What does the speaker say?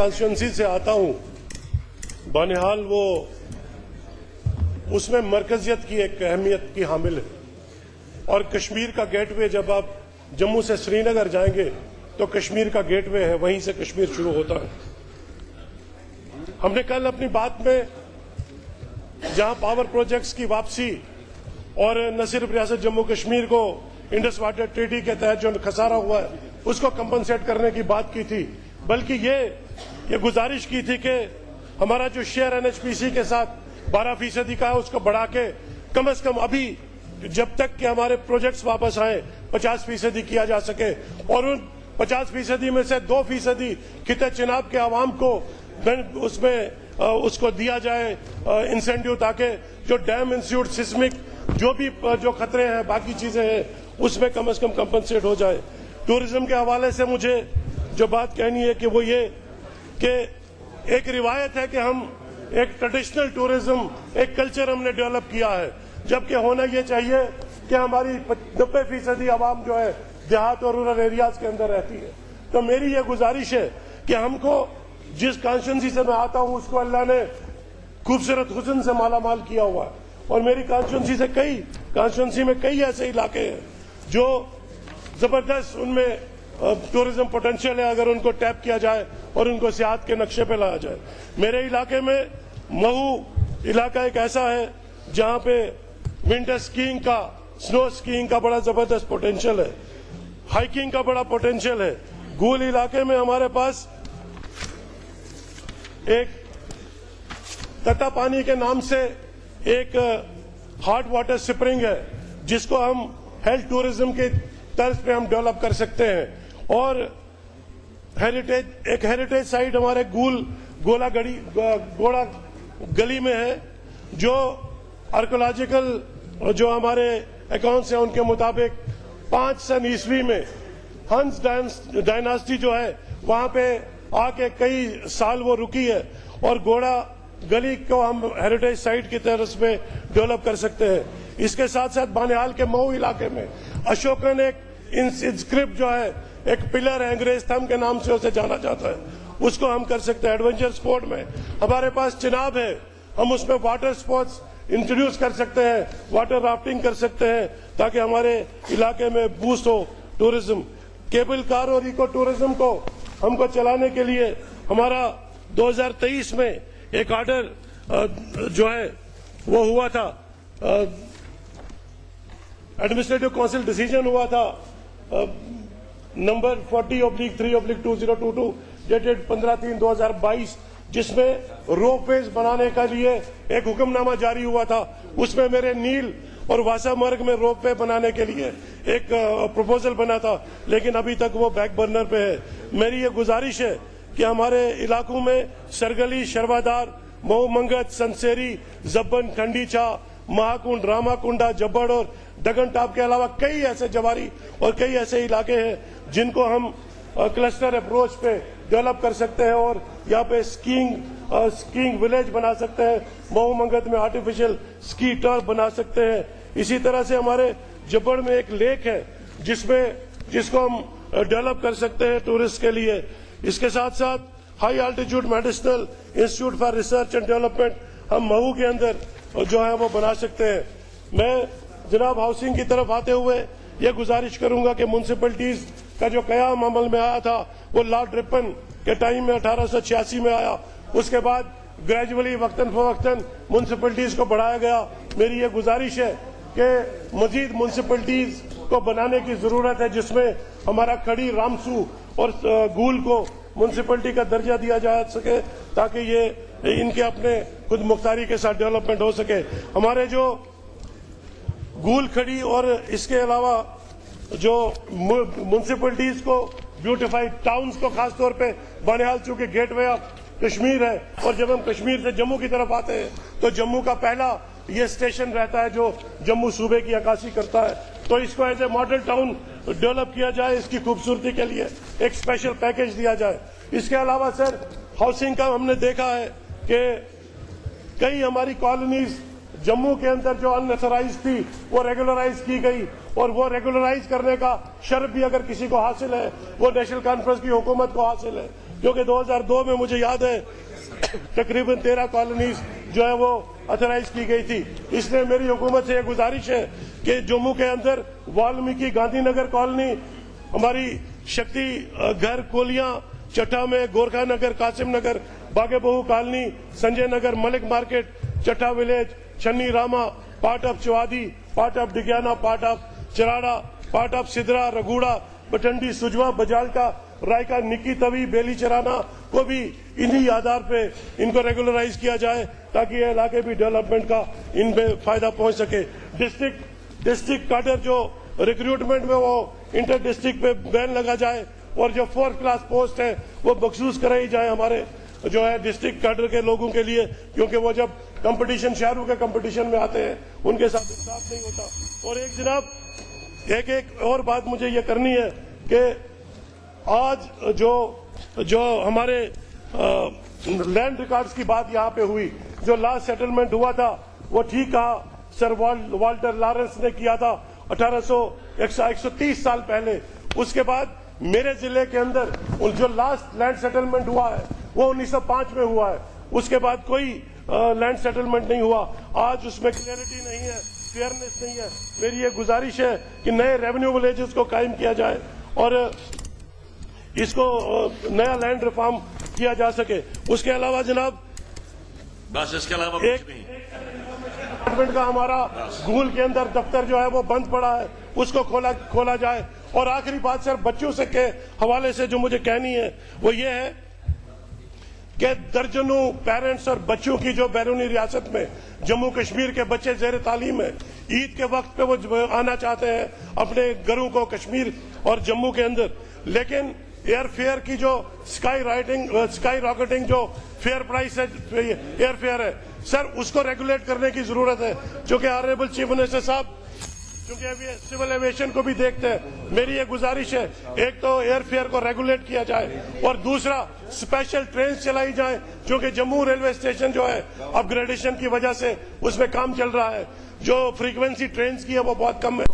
Constituency से आता हूं, बनिहाल वो उसमें मरकजियत की एक अहमियत की हामिल है। और कश्मीर का गेटवे, जब आप जम्मू से श्रीनगर जाएंगे तो कश्मीर का गेटवे है, वहीं से कश्मीर शुरू होता है। हमने कल अपनी बात में जहां पावर प्रोजेक्ट्स की वापसी और न सिर्फ रियासत जम्मू कश्मीर को इंडस वाटर ट्रीटी के तहत जो खसारा हुआ है उसको कंपनसेट करने की बात की थी, बल्कि ये गुजारिश की थी कि हमारा जो शेयर एनएचपीसी के साथ 12% का है उसको बढ़ा के कम से कम अभी जब तक कि हमारे प्रोजेक्ट्स वापस आए 50% किया जा सके, और उन 50% में से 2% खिते चिनाब के आवाम को उसमें उसको दिया जाए इंसेंटिव, ताकि जो डैम इंस्टीट्यूट सिस्मिक जो भी जो खतरे हैं बाकी चीजें हैं उसमें कम से कम कंपनसेट हो जाए। टूरिज्म के हवाले से मुझे जो बात कहनी है कि वो ये कि एक रिवायत है कि हम एक ट्रेडिशनल टूरिज्म, एक कल्चर हमने डेवलप किया है, जबकि होना ये चाहिए कि हमारी 90% आवाम जो है देहात और रूरल एरियाज के अंदर रहती है। तो मेरी ये गुजारिश है कि हमको जिस कॉन्स्टिट्यूंसी से मैं आता हूं उसको अल्लाह ने खूबसूरत हुस्न से माला माल किया हुआ है, और मेरी कॉन्स्टिट्यूंसी में कई ऐसे इलाके हैं जो जबरदस्त उनमें टूरिज्म पोटेंशियल है, अगर उनको टैप किया जाए और उनको सियाहत के नक्शे पे लाया जाए। मेरे इलाके में महू इलाका एक ऐसा है जहां पे विंटर स्कीइंग का, स्नो स्कीइंग का बड़ा जबरदस्त पोटेंशियल है, हाइकिंग का बड़ा पोटेंशियल है। गूल इलाके में हमारे पास एक तता पानी के नाम से एक हॉट वाटर स्प्रिंग है, जिसको हम हेल्थ टूरिज्म के तर्ज पे हम डेवलप कर सकते हैं। और हेरिटेज साइट हमारे गोड़ा गली में है, जो आर्कोलॉजिकल जो हमारे अकाउंट्स हैं उनके मुताबिक 500 ईस्वी में हंस डायनास्टी जो है वहां पे आके कई साल वो रुकी है, और गोड़ा गली को हम हेरिटेज साइट की तरफ में डेवलप कर सकते हैं। इसके साथ साथ बनिहाल के मऊ इलाके में अशोकन एक इंस्क्रिप्ट जो है, एक पिलर है, अंग्रेज स्तंभ के नाम से उसे जाना जाता है, उसको हम कर सकते हैं। एडवेंचर स्पोर्ट में हमारे पास चिनाब है, हम उसमें वाटर स्पोर्ट्स इंट्रोड्यूस कर सकते हैं, वाटर राफ्टिंग कर सकते हैं, ताकि हमारे इलाके में बूस्ट हो टूरिज्म। केबल कार और इको टूरिज्म को हमको चलाने के लिए हमारा 2023 में एक ऑर्डर जो है वो हुआ था, एडमिनिस्ट्रेटिव काउंसिल डिसीजन हुआ था नंबर 40/3/2022 डेटेड 15/3/2022, जिसमें रोपवेज बनाने के लिए एक हुक्मनामा जारी हुआ था। उसमें मेरे नील और वासा मार्ग में रोपवे बनाने के लिए एक प्रपोजल बना था, लेकिन अभी तक वो बैक बर्नर पे है। मेरी ये गुजारिश है कि हमारे इलाकों में सरगली, शर्वादार, मऊ मंगत, संसेरी, जब्बन, खंडीचा, महाकुंड, रामाकुंडा, जब्बड़ और डगन टॉप के अलावा कई ऐसे जवारी और कई ऐसे इलाके हैं जिनको हम क्लस्टर अप्रोच पे डेवलप कर सकते हैं, और यहाँ पे स्कीइंग विलेज बना सकते हैं। मऊ मंगत में आर्टिफिशियल स्की टर्फ बना सकते हैं। इसी तरह से हमारे जब्बड़ में एक लेक है जिसको हम डेवलप कर सकते हैं टूरिस्ट के लिए। इसके साथ साथ high altitude medicinal institute for research and development हम महू के अंदर जो है वो बना सकते हैं। मैं जनाब हाउसिंग की तरफ आते हुए ये गुजारिश करूंगा कि म्युनिसिपैलिटीज का जो कयाम अमल में आया था वो लॉर्ड रिपन के टाइम में 1886 में आया, उसके बाद ग्रेजुअली वक्तन फवक्तन म्युनिसिपैलिटीज को बढ़ाया गया। मेरी ये गुजारिश है कि मजीद म्युनिसिपैलिटीज को बनाने की जरूरत है, जिसमें हमारा खड़ी, रामसू और गूल को म्युनिसिपैलिटी का दर्जा दिया जा सके, ताकि ये इनके अपने खुद मुख्तारी के साथ डेवलपमेंट हो सके। हमारे जो गूल, खड़ी और इसके अलावा जो म्युनिसिपैलिटीज को ब्यूटिफाइड टाउन्स को खासतौर पे बनिहाल चूंकि गेटवे ऑफ कश्मीर है, और जब हम कश्मीर से जम्मू की तरफ आते हैं तो जम्मू का पहला ये स्टेशन रहता है जो जम्मू सूबे की अक्कासी करता है। तो इसको as a model town develop किया जाए, इसकी खूबसूरती के लिए एक स्पेशल पैकेज दिया जाए। इसके अलावा सर हाउसिंग का हमने देखा है कि कई हमारी कॉलोनीज जम्मू के अंदर जो अनऑथराइज थी वो रेगुलराइज की गई, और वो रेगुलराइज करने का शर्फ भी अगर किसी को हासिल है वो नेशनल कॉन्फ्रेंस की हुकूमत को हासिल है, क्योंकि 2002 में मुझे याद है तकरीबन 13 कॉलोनीज जो है वो ऑथराइज की गई थी। इसलिए मेरी हुकूमत से यह गुजारिश है कि जम्मू के अंदर वाल्मीकि गांधीनगर कॉलोनी, हमारी शक्ति घर कोलियां, चट्टा में गोरखा नगर, Qasim Nagar, Bage Bahu colony, Sanjay Nagar, Malik market, Chatha village, Chhanni Rama, part of Chowadhi, part of Digiana, part of Charara, part of Sidhra, रघुड़ा, बटंडी, सुजवा, बजालका, रायका, निकी तवी, बेली चराना को भी इन्हीं आधार पे इनको रेगुलराइज किया जाए ताकि ये इलाके भी डेवलपमेंट का इन पे फायदा पहुंच सके। डिस्ट्रिक्ट कैडर जो रिक्रूटमेंट में वो इंटर डिस्ट्रिक्ट पे बैन लगा जाए और जो 4th क्लास पोस्ट है वो बखसूस कराई जाए हमारे जो है डिस्ट्रिक्ट कैडर के लोगों के लिए, क्योंकि वो जब कंपटीशन शहरों के कंपटीशन में आते हैं उनके साथ इंसाफ नहीं होता। और एक जनाब एक और बात मुझे ये करनी है कि आज जो हमारे लैंड रिकॉर्ड्स की बात यहाँ पे हुई, जो लास्ट सेटलमेंट हुआ था वो ठीक कहा सर वाल्टर लॉरेंस ने किया था 130 साल पहले। उसके बाद मेरे जिले के अंदर जो लास्ट लैंड सेटलमेंट हुआ है वो 1905 में हुआ है। उसके बाद कोई लैंड सेटलमेंट नहीं हुआ। आज उसमें क्लियरिटी नहीं है, फेयरनेस नहीं है। मेरी ये गुजारिश है कि नए रेवेन्यू विलेजेस को कायम किया जाए और इसको नया लैंड रिफॉर्म किया जा सके। उसके अलावा जनाब बस इसके अलावा एक डिपार्टमेंट का हमारा स्कूल के अंदर दफ्तर जो है वो बंद पड़ा है, उसको खोला जाए। और आखिरी बात सर बच्चों से के हवाले से जो मुझे कहनी है वो ये है कि दर्जनों पेरेंट्स और बच्चों की जो बैरूनी रियासत में जम्मू कश्मीर के बच्चे जेर तालीम है, ईद के वक्त पे वो आना चाहते हैं अपने घरों को कश्मीर और जम्मू के अंदर, लेकिन एयर फेयर की जो स्काई रॉकेटिंग जो फेयर प्राइस है एयर फेयर है सर, उसको रेगुलेट करने की जरूरत है। क्योंकि ऑनरेबल चीफ मिनिस्टर साहब क्योंकि अभी सिविल एविएशन को भी देखते हैं, मेरी ये गुजारिश है एक तो एयर फेयर को रेगुलेट किया जाए और दूसरा स्पेशल ट्रेन चलाई जाए, क्योंकि जम्मू रेलवे स्टेशन जो है अपग्रेडेशन की वजह से उसमें काम चल रहा है, जो फ्रीक्वेंसी ट्रेन की है वो बहुत कम है।